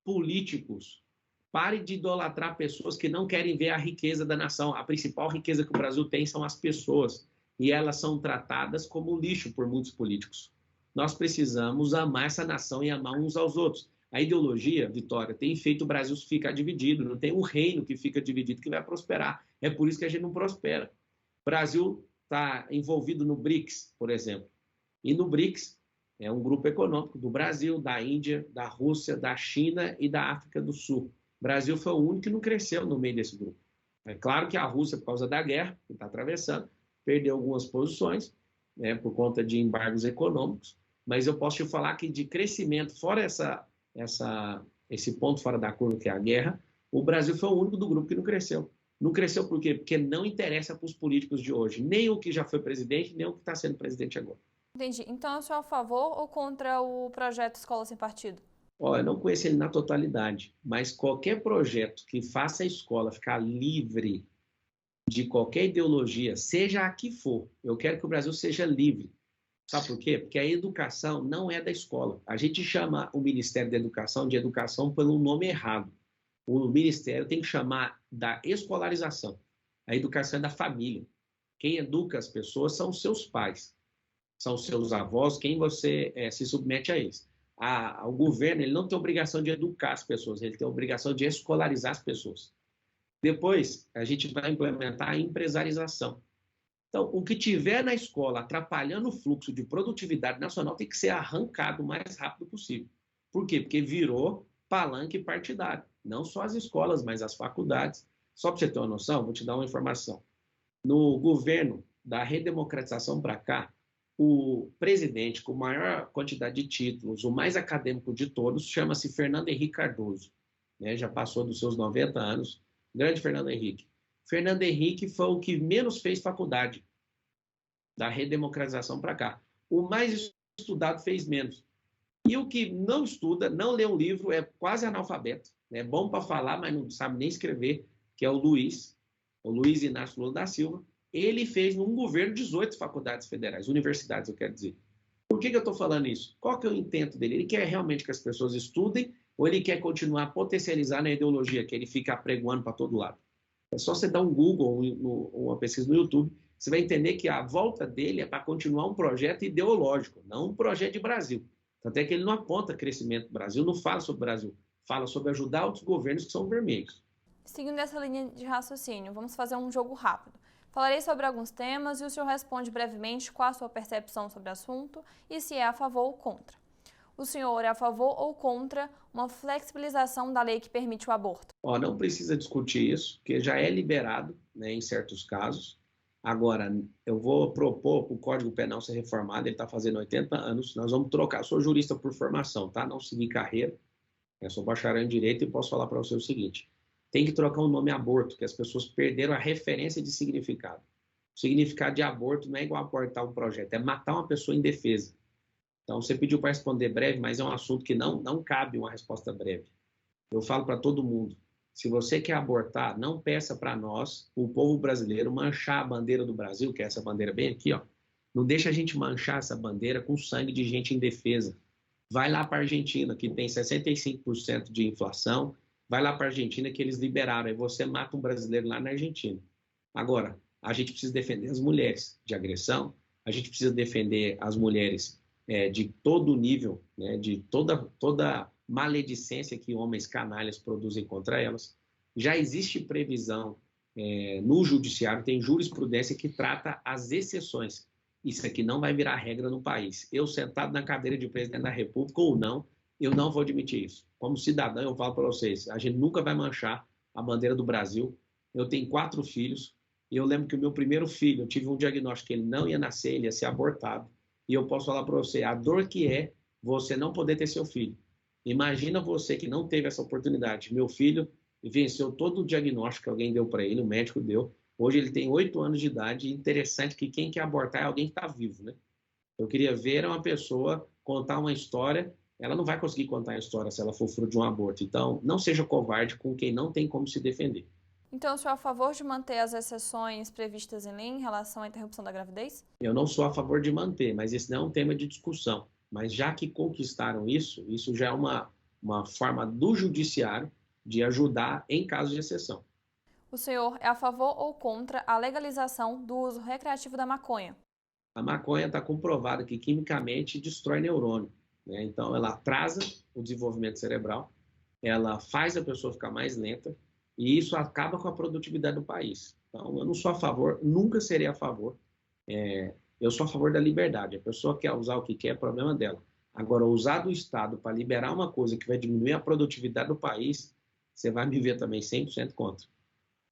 políticos, pare de idolatrar pessoas que não querem ver a riqueza da nação. A principal riqueza que o Brasil tem são as pessoas, e elas são tratadas como lixo por muitos políticos. Nós precisamos amar essa nação e amar uns aos outros. A ideologia, Vitória, tem feito o Brasil ficar dividido, não tem um reino que fica dividido que vai prosperar. É por isso que a gente não prospera. O Brasil está envolvido no BRICS, por exemplo. E no BRICS é um grupo econômico do Brasil, da Índia, da Rússia, da China e da África do Sul. O Brasil foi o único que não cresceu no meio desse grupo. É claro que a Rússia, por causa da guerra que está atravessando, perdeu algumas posições, né, por conta de embargos econômicos, mas eu posso te falar que de crescimento, fora esse ponto fora da curva que é a guerra, o Brasil foi o único do grupo que não cresceu. Não cresceu por quê? Porque não interessa para os políticos de hoje, nem o que já foi presidente, nem o que está sendo presidente agora. Entendi. Então, eu sou a favor ou contra o projeto Escola Sem Partido? Eu não conheço ele na totalidade, mas qualquer projeto que faça a escola ficar livre de qualquer ideologia, seja a que for, eu quero que o Brasil seja livre. Sabe por quê? Porque a educação não é da escola. A gente chama o Ministério da Educação de educação pelo nome errado. O Ministério tem que chamar da escolarização. A educação é da família. Quem educa as pessoas são os seus pais, são os seus avós, quem você se submete a eles. O governo ele não tem obrigação de educar as pessoas, ele tem a obrigação de escolarizar as pessoas. Depois, a gente vai implementar a empresarização. Então, o que tiver na escola atrapalhando o fluxo de produtividade nacional tem que ser arrancado o mais rápido possível. Por quê? Porque virou palanque partidário. Não só as escolas, mas as faculdades. Só para você ter uma noção, vou te dar uma informação. No governo da redemocratização para cá, o presidente com maior quantidade de títulos, o mais acadêmico de todos, chama-se Fernando Henrique Cardoso. Né? Já passou dos seus 90 anos. Grande Fernando Henrique. Fernando Henrique foi o que menos fez faculdade da redemocratização para cá. O mais estudado fez menos. E o que não estuda, não lê um livro, é quase analfabeto. É bom para falar, mas não sabe nem escrever, que é o Luiz Inácio Lula da Silva. Ele fez num governo 18 faculdades federais, universidades, eu quero dizer. Por que eu estou falando isso? Qual que é o intento dele? Ele quer realmente que as pessoas estudem ou ele quer continuar a potencializar na ideologia, que ele fica apregoando para todo lado? É só você dar um Google, uma pesquisa no YouTube, você vai entender que a volta dele é para continuar um projeto ideológico, não um projeto de Brasil. Tanto é que ele não aponta crescimento do Brasil, não fala sobre o Brasil, fala sobre ajudar outros governos que são vermelhos. Seguindo essa linha de raciocínio, vamos fazer um jogo rápido. Falarei sobre alguns temas e o senhor responde brevemente qual a sua percepção sobre o assunto e se é a favor ou contra. O senhor é a favor ou contra uma flexibilização da lei que permite o aborto? Não precisa discutir isso, porque já é liberado, né, em certos casos. Agora, eu vou propor o Código Penal ser reformado, ele está fazendo 80 anos, nós vamos trocar. Eu sou jurista por formação, tá? Não segui carreira, eu sou bacharel em Direito e posso falar para você o seguinte: tem que trocar o nome aborto, que as pessoas perderam a referência de significado. O significado de aborto não é igual abortar um projeto, é matar uma pessoa indefesa. Então, você pediu para responder breve, mas é um assunto que não cabe uma resposta breve. Eu falo para todo mundo, se você quer abortar, não peça para nós, o povo brasileiro, manchar a bandeira do Brasil, que é essa bandeira bem aqui, ó. Não deixa a gente manchar essa bandeira com sangue de gente indefesa. Vai lá para a Argentina, que tem 65% de inflação, vai lá para a Argentina que eles liberaram, aí você mata um brasileiro lá na Argentina. Agora, a gente precisa defender as mulheres de agressão, a gente precisa defender as mulheres de todo nível, né, de toda maledicência que homens canalhas produzem contra elas. Já existe previsão no judiciário, tem jurisprudência que trata as exceções. Isso aqui não vai virar regra no país. Eu, sentado na cadeira de presidente da República ou não, Eu não vou admitir isso. Como cidadão, eu falo para vocês, a gente nunca vai manchar a bandeira do Brasil. Eu tenho 4 filhos, e eu lembro que o meu primeiro filho, eu tive um diagnóstico que ele não ia nascer, ele ia ser abortado. E eu posso falar para você, a dor que é você não poder ter seu filho. Imagina você que não teve essa oportunidade. Meu filho venceu todo o diagnóstico que alguém deu para ele, o médico deu. Hoje ele tem 8 anos de idade, e interessante que quem quer abortar é alguém que está vivo, né? Eu queria ver uma pessoa contar uma história, ela não vai conseguir contar a história se ela for fruto de um aborto. Então, não seja covarde com quem não tem como se defender. Então, o senhor é a favor de manter as exceções previstas em lei em relação à interrupção da gravidez? Eu não sou a favor de manter, mas esse não é um tema de discussão. Mas já que conquistaram isso já é uma forma do judiciário de ajudar em caso de exceção. O senhor é a favor ou contra a legalização do uso recreativo da maconha? A maconha está comprovada que quimicamente destrói neurônio, né? Então, ela atrasa o desenvolvimento cerebral, ela faz a pessoa ficar mais lenta e isso acaba com a produtividade do país. Então, eu não sou a favor, nunca serei a favor. Eu sou a favor da liberdade. A pessoa quer usar o que quer, é problema dela. Agora, usar do Estado para liberar uma coisa que vai diminuir a produtividade do país, você vai me ver também 100% contra.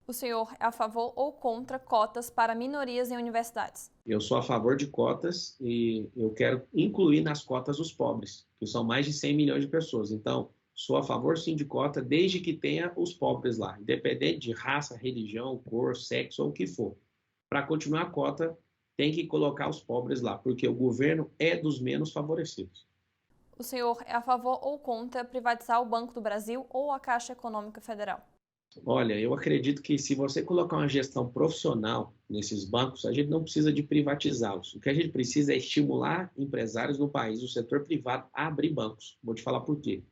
O senhor é a favor ou contra cotas para minorias em universidades? Eu sou a favor de cotas e eu quero incluir nas cotas os pobres, que são mais de 100 milhões de pessoas. Então, sou a favor sim de cota, desde que tenha os pobres lá, independente de raça, religião, cor, sexo ou o que for. Para continuar a cota, tem que colocar os pobres lá, porque o governo é dos menos favorecidos. O senhor é a favor ou contra privatizar o Banco do Brasil ou a Caixa Econômica Federal? Olha, eu acredito que se você colocar uma gestão profissional nesses bancos, a gente não precisa de privatizá-los. O que a gente precisa é estimular empresários no país, o setor privado, a abrir bancos. Vou te falar por quê.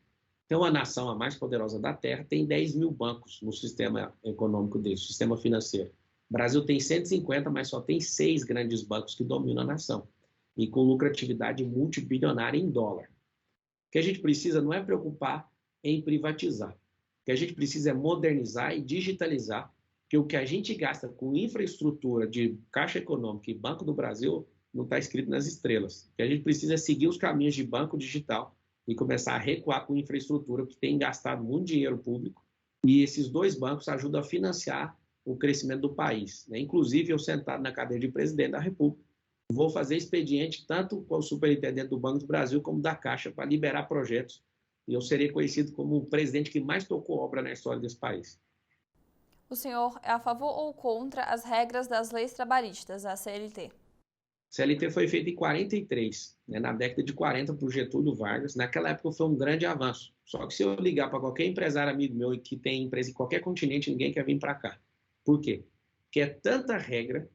Então, a nação, a mais poderosa da Terra, tem 10 mil bancos no sistema econômico dele, sistema financeiro. O Brasil tem 150, mas só tem 6 grandes bancos que dominam a nação, e com lucratividade multibilionária em dólar. O que a gente precisa não é preocupar em privatizar. O que a gente precisa é modernizar e digitalizar, porque o que a gente gasta com infraestrutura de Caixa Econômica e Banco do Brasil não está escrito nas estrelas. O que a gente precisa é seguir os caminhos de banco digital e começar a recuar com infraestrutura, que tem gastado muito dinheiro público, e esses 2 bancos ajudam a financiar o crescimento do país. Inclusive, eu sentado na cadeira de presidente da República, vou fazer expediente tanto com o superintendente do Banco do Brasil como da Caixa para liberar projetos, e eu serei conhecido como o presidente que mais tocou obra na história desse país. O senhor é a favor ou contra as regras das leis trabalhistas, a CLT? CLT foi feita em 43, na década de 40 por Getúlio Vargas. Naquela época foi um grande avanço. Só que se eu ligar para qualquer empresário amigo meu que tem empresa em qualquer continente, ninguém quer vir para cá. Por quê? Porque é tanta regra,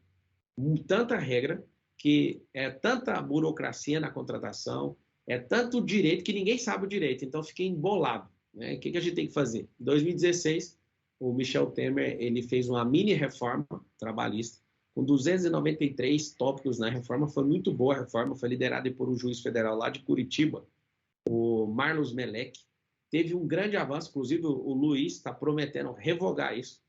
que é tanta burocracia na contratação, é tanto direito que ninguém sabe o direito, então fiquei embolado. O que a gente tem que fazer? Em 2016, o Michel Temer ele fez uma mini reforma trabalhista, com 293 tópicos na reforma. Foi muito boa a reforma, foi liderada por um juiz federal lá de Curitiba, o Marlos Melec. Teve um grande avanço, inclusive o Luiz está prometendo revogar isso.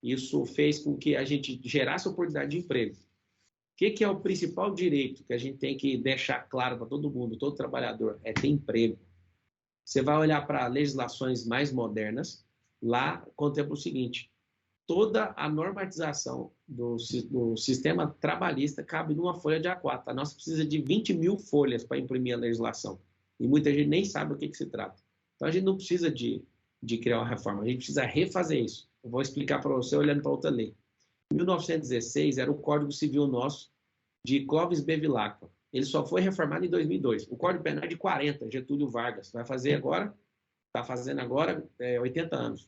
Isso fez com que a gente gerasse oportunidade de emprego. O que é o principal direito que a gente tem que deixar claro para todo mundo, todo trabalhador? É ter emprego. Você vai olhar para legislações mais modernas, lá contempla o seguinte: toda a normatização do sistema trabalhista cabe numa folha de A4. A nossa precisa de 20 mil folhas para imprimir a legislação. E muita gente nem sabe o que se trata. Então, a gente não precisa de criar uma reforma, a gente precisa refazer isso. Eu vou explicar para você olhando para outra lei. Em 1916, era o Código Civil nosso, de Clóvis Bevilacqua. Ele só foi reformado em 2002. O Código Penal é de 40, Getúlio Vargas. Vai fazer agora, está fazendo agora 80 anos.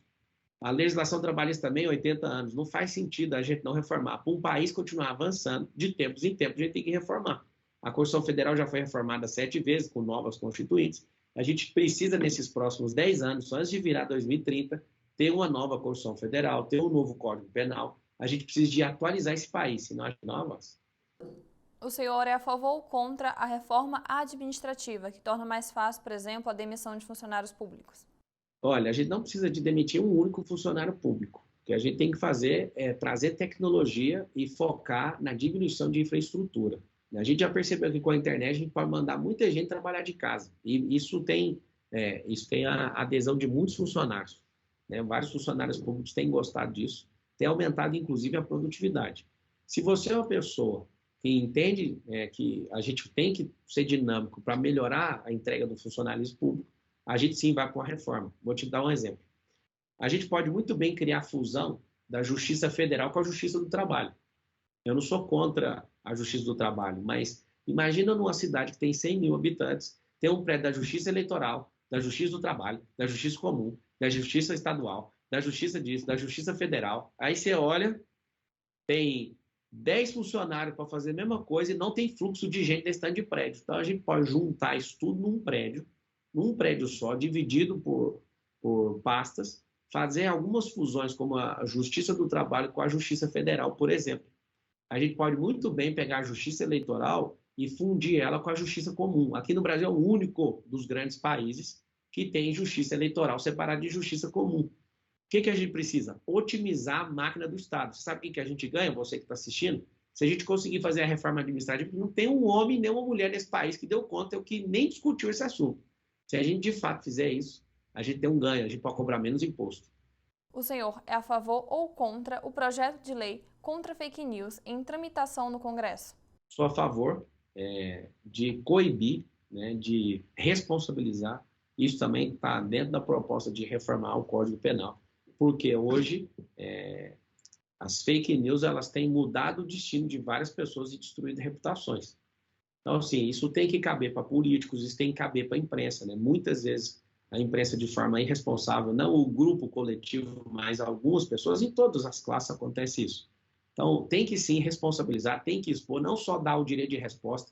A legislação trabalhista também, 80 anos. Não faz sentido a gente não reformar. Para um país continuar avançando, de tempos em tempos, a gente tem que reformar. A Constituição Federal já foi reformada 7 vezes, com novas constituintes. A gente precisa, nesses próximos 10 anos, antes de virar 2030, ter uma nova Constituição Federal, ter um novo Código Penal. A gente precisa de atualizar esse país, senão a gente não avança. O senhor é a favor ou contra a reforma administrativa, que torna mais fácil, por exemplo, a demissão de funcionários públicos? Olha, a gente não precisa de demitir um único funcionário público. O que a gente tem que fazer é trazer tecnologia e focar na diminuição de infraestrutura. A gente já percebeu que com a internet a gente pode mandar muita gente trabalhar de casa. E isso tem isso tem a adesão de muitos funcionários, né? Vários funcionários públicos têm gostado disso, tem aumentado, inclusive, a produtividade. Se você é uma pessoa que entende que a gente tem que ser dinâmico para melhorar a entrega do funcionalismo público, a gente sim vai para uma reforma. Vou te dar um exemplo. A gente pode muito bem criar a fusão da Justiça Federal com a Justiça do Trabalho. Eu não sou contra a Justiça do Trabalho, mas imagina numa cidade que tem 100 mil habitantes, ter um prédio da Justiça Eleitoral, da Justiça do Trabalho, da Justiça Comum, da Justiça Estadual, da Justiça disso, da Justiça Federal. Aí você olha, tem 10 funcionários para fazer a mesma coisa e não tem fluxo de gente nesse tanto de prédio. Então, a gente pode juntar isso tudo num prédio só, dividido por pastas, fazer algumas fusões, como a Justiça do Trabalho com a Justiça Federal, por exemplo. A gente pode muito bem pegar a Justiça Eleitoral e fundir ela com a Justiça Comum. Aqui no Brasil é o único dos grandes países que tem Justiça Eleitoral separada de Justiça Comum. O que a gente precisa? Otimizar a máquina do Estado. Você sabe o que a gente ganha, você que está assistindo? Se a gente conseguir fazer a reforma administrativa, não tem um homem nem uma mulher nesse país que deu conta ou que nem discutiu esse assunto. Se a gente de fato fizer isso, a gente tem um ganho, a gente pode cobrar menos imposto. O senhor é a favor ou contra o projeto de lei contra fake news em tramitação no Congresso? Sou a favor de coibir, né, de responsabilizar. Isso também está dentro da proposta de reformar o Código Penal, porque hoje as fake news elas têm mudado o destino de várias pessoas e destruído reputações. Então, assim, isso tem que caber para políticos, isso tem que caber para a imprensa, né? Muitas vezes a imprensa de forma irresponsável, não o grupo coletivo, mas algumas pessoas, em todas as classes acontece isso. Então, tem que sim responsabilizar, tem que expor, não só dar o direito de resposta,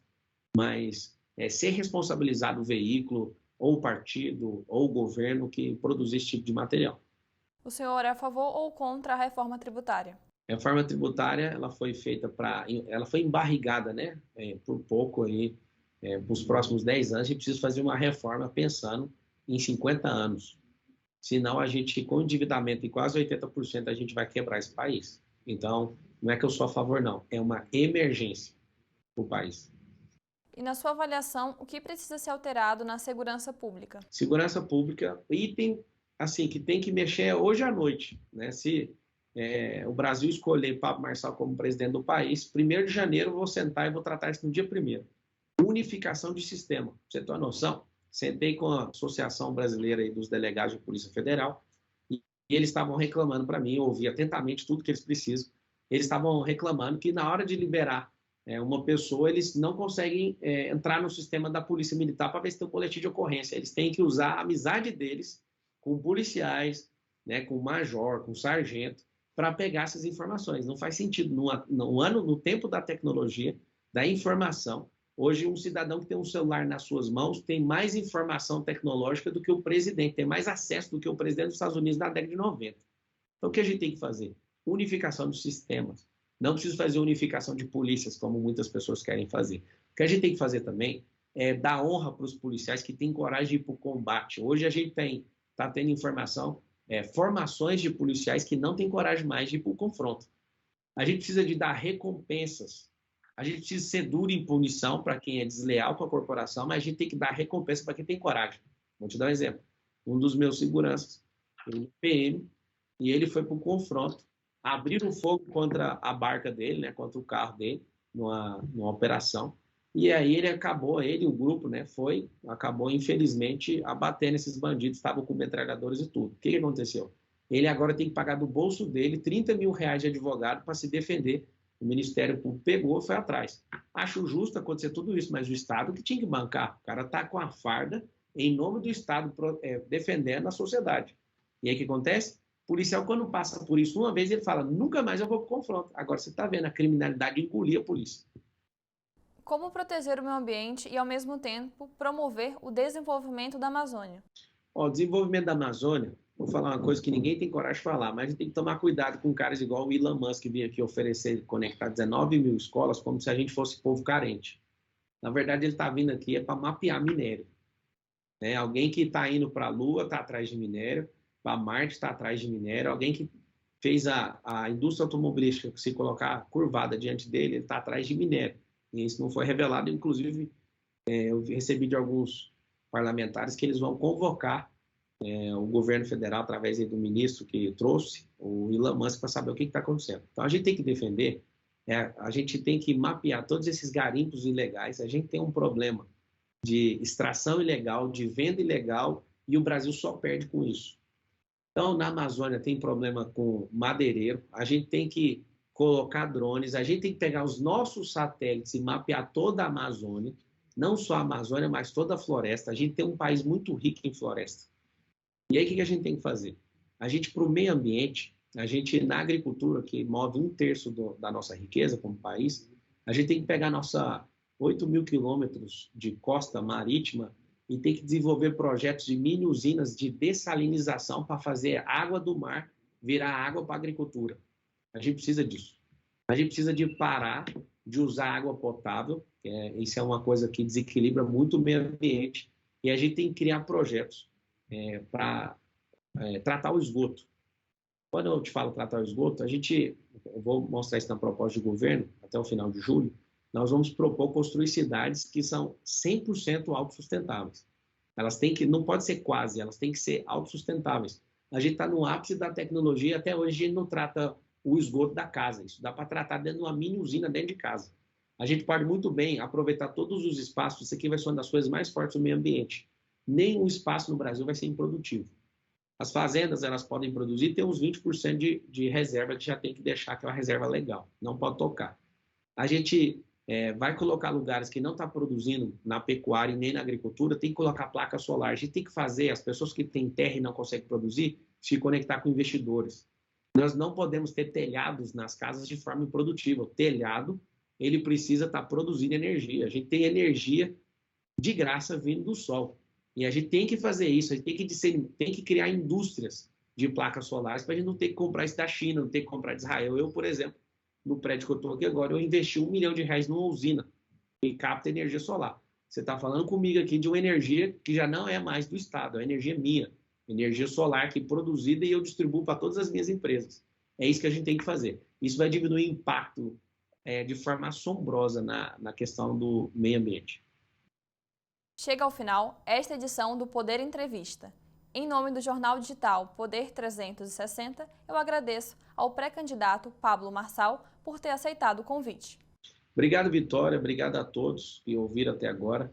mas ser responsabilizado o veículo, ou o partido, ou o governo que produz esse tipo de material. O senhor é a favor ou contra a reforma tributária? A reforma tributária, ela foi feita ela foi embarrigada, né? Por pouco aí, nos próximos 10 anos, a gente precisa fazer uma reforma pensando em 50 anos. Senão, a gente, com endividamento de quase 80%, a gente vai quebrar esse país. Então, não é que eu sou a favor, não. É uma emergência para o país. E na sua avaliação, o que precisa ser alterado na segurança pública? Segurança pública, item assim, que tem que mexer hoje à noite, né? Se o Brasil escolher Pablo Marçal como presidente do país, 1º de janeiro eu vou sentar e vou tratar isso no dia 1º. Unificação de sistema. Você tem uma noção? Sentei com a Associação Brasileira dos Delegados de Polícia Federal e eles estavam reclamando para mim, eu ouvi atentamente tudo que eles precisam. Eles estavam reclamando que na hora de liberar uma pessoa, eles não conseguem entrar no sistema da Polícia Militar para ver se tem um coletivo de ocorrência. Eles têm que usar a amizade deles com policiais, né, com major, com sargento, para pegar essas informações. Não faz sentido. No tempo da tecnologia, da informação, hoje um cidadão que tem um celular nas suas mãos tem mais informação tecnológica do que o presidente, tem mais acesso do que o presidente dos Estados Unidos na década de 90. Então, o que a gente tem que fazer? Unificação dos sistemas. Não precisa fazer unificação de polícias, como muitas pessoas querem fazer. O que a gente tem que fazer também é dar honra para os policiais que têm coragem de ir para o combate. Hoje a gente está tendo informação, formações de policiais que não têm coragem mais de ir para o confronto. A gente precisa de dar recompensas. A gente precisa ser duro em punição para quem é desleal com a corporação, mas a gente tem que dar recompensa para quem tem coragem. Vou te dar um exemplo. Um dos meus seguranças, um PM, e ele foi para o confronto, abriram fogo contra a barca dele, né, contra o carro dele, numa operação, e aí ele, o grupo, né, acabou infelizmente abatendo esses bandidos, estavam com metralhadores e tudo. O que aconteceu? Ele agora tem que pagar do bolso dele R$30 mil de advogado para se defender. O Ministério Público pegou e foi atrás. Acho justo acontecer tudo isso, mas o Estado que tinha que bancar. O cara está com a farda em nome do Estado defendendo a sociedade. E aí o que acontece? O policial, quando passa por isso uma vez, ele fala, nunca mais eu vou para o confronto. Agora você está vendo a criminalidade engolir a polícia. Como proteger o meio ambiente e, ao mesmo tempo, promover o desenvolvimento da Amazônia? O desenvolvimento da Amazônia, vou falar uma coisa que ninguém tem coragem de falar, mas a gente tem que tomar cuidado com caras igual o Elon Musk, que vinha aqui oferecer conectar 19 mil escolas como se a gente fosse povo carente. Na verdade, ele está vindo aqui para mapear minério. Né? Alguém que está indo para a Lua está atrás de minério, para Marte está atrás de minério, alguém que fez a indústria automobilística se colocar curvada diante dele, ele está atrás de minério. E isso não foi revelado, inclusive eu recebi de alguns parlamentares que eles vão convocar o governo federal, através do ministro que trouxe, o Elon Musk, para saber o que está acontecendo. Então, a gente tem que defender, a gente tem que mapear todos esses garimpos ilegais. A gente tem um problema de extração ilegal, de venda ilegal, e o Brasil só perde com isso. Então, na Amazônia tem problema com madeireiro, a gente tem que colocar drones, a gente tem que pegar os nossos satélites e mapear toda a Amazônia, não só a Amazônia, mas toda a floresta. A gente tem um país muito rico em floresta. E aí, o que a gente tem que fazer? A gente, para o meio ambiente, a gente, na agricultura, que move 1/3 da nossa riqueza como país, a gente tem que pegar nossa 8.000 quilômetros de costa marítima e tem que desenvolver projetos de mini usinas de dessalinização para fazer água do mar virar água para a agricultura. A gente precisa disso. A gente precisa de parar de usar água potável, isso é uma coisa que desequilibra muito o meio ambiente, e a gente tem que criar projetos para tratar o esgoto. Quando eu te falo tratar o esgoto, eu vou mostrar isso na proposta de governo, até o final de julho, nós vamos propor construir cidades que são 100% autossustentáveis. Elas têm que, não pode ser quase, elas têm que ser autossustentáveis. A gente está no ápice da tecnologia, até hoje a gente não trata o esgoto da casa, isso dá para tratar dentro de uma mini usina dentro de casa. A gente pode muito bem aproveitar todos os espaços, isso aqui vai ser uma das coisas mais fortes do meio ambiente. Nenhum espaço no Brasil vai ser improdutivo. As fazendas, elas podem produzir, tem uns 20% de reserva que já tem que deixar, que é uma reserva legal, não pode tocar. A gente vai colocar lugares que não estão produzindo na pecuária e nem na agricultura, tem que colocar placa solar. A gente tem que fazer, as pessoas que têm terra e não conseguem produzir, se conectar com investidores. Nós não podemos ter telhados nas casas de forma improdutiva. O telhado, ele precisa estar produzindo energia. A gente tem energia de graça vindo do sol. E a gente tem que fazer isso, a gente tem que criar indústrias de placas solares para a gente não ter que comprar isso da China, não ter que comprar de Israel. Eu, por exemplo, no prédio que eu estou aqui agora, eu investi R$1 milhão numa usina que capta energia solar. Você está falando comigo aqui de uma energia que já não é mais do Estado, é energia minha, energia solar que é produzida e eu distribuo para todas as minhas empresas. É isso que a gente tem que fazer. Isso vai diminuir o impacto de forma assombrosa na questão do meio ambiente. Chega ao final esta edição do Poder Entrevista. Em nome do jornal digital Poder 360, eu agradeço ao pré-candidato Pablo Marçal por ter aceitado o convite. Obrigado, Vitória. Obrigado a todos que ouviram até agora.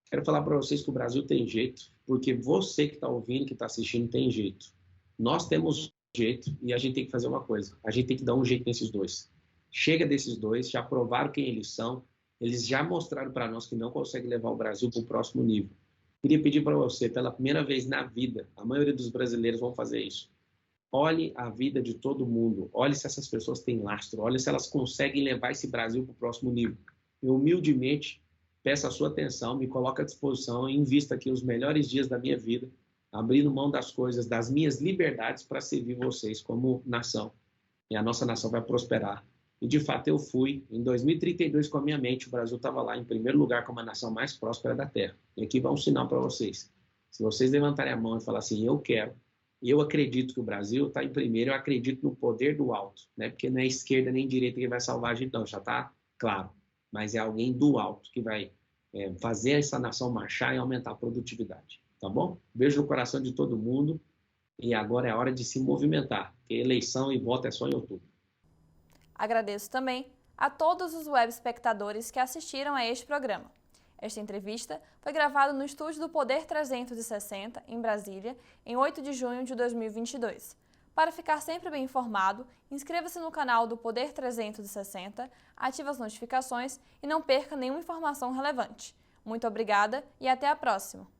Quero falar para vocês que o Brasil tem jeito, porque você que está ouvindo, que está assistindo, tem jeito. Nós temos jeito e a gente tem que fazer uma coisa. A gente tem que dar um jeito nesses dois. Chega desses dois, já provaram quem eles são. Eles já mostraram para nós que não conseguem levar o Brasil para o próximo nível. Queria pedir para você, pela primeira vez na vida, a maioria dos brasileiros vão fazer isso. Olhe a vida de todo mundo, olhe se essas pessoas têm lastro, olhe se elas conseguem levar esse Brasil para o próximo nível. Eu humildemente peço a sua atenção, me coloco à disposição e invisto aqui os melhores dias da minha vida, abrindo mão das coisas, das minhas liberdades para servir vocês como nação. E a nossa nação vai prosperar. E, de fato, eu fui. Em 2032, com a minha mente, o Brasil estava lá em primeiro lugar como a nação mais próspera da Terra. E aqui vai um sinal para vocês. Se vocês levantarem a mão e falar assim, eu quero, eu acredito que o Brasil está em primeiro, eu acredito no poder do alto, né? Porque não é esquerda nem direita que vai salvar a gente, não, já está claro. Mas é alguém do alto que vai fazer essa nação marchar e aumentar a produtividade. Tá bom? Beijo no coração de todo mundo. E agora é a hora de se movimentar, porque eleição e voto é só em outubro. Agradeço também a todos os web espectadores que assistiram a este programa. Esta entrevista foi gravada no estúdio do Poder 360, em Brasília, em 8 de junho de 2022. Para ficar sempre bem informado, inscreva-se no canal do Poder 360, ative as notificações e não perca nenhuma informação relevante. Muito obrigada e até a próxima!